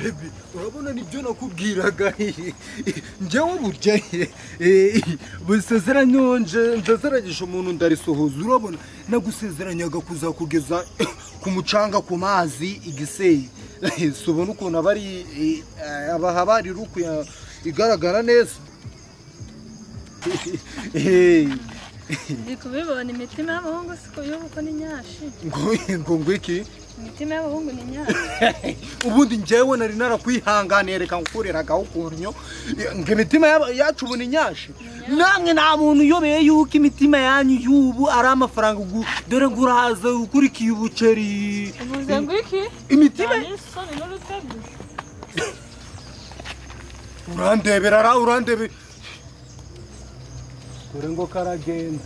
baby urabona nibyo nakubwiraga njyewe burya busezeranye nje ndazaragisha umuntu ndarisohoza urabona nagusezeranyaga kuzakugeza ku mucanga ku mazi igiseye sobona ukuntu abari abahabari ruku igaragara neza ndi kubibona imitima y'abahungu siko yuko ni nyashi ngo iki imitima y'abahungu ni nyashi ubundi njyewe nari narakwihanganiye reka nkureraga ukunyo ngo imitima yacu ubu ni nyashi namwe nta muntu uyobeye yuko imitima yanyu y'ubu ari amafaranga dore ngo urahaza ukurikiye ubuceri uvuze ngo iki imitima urandebera urandebe dore ngo karagenda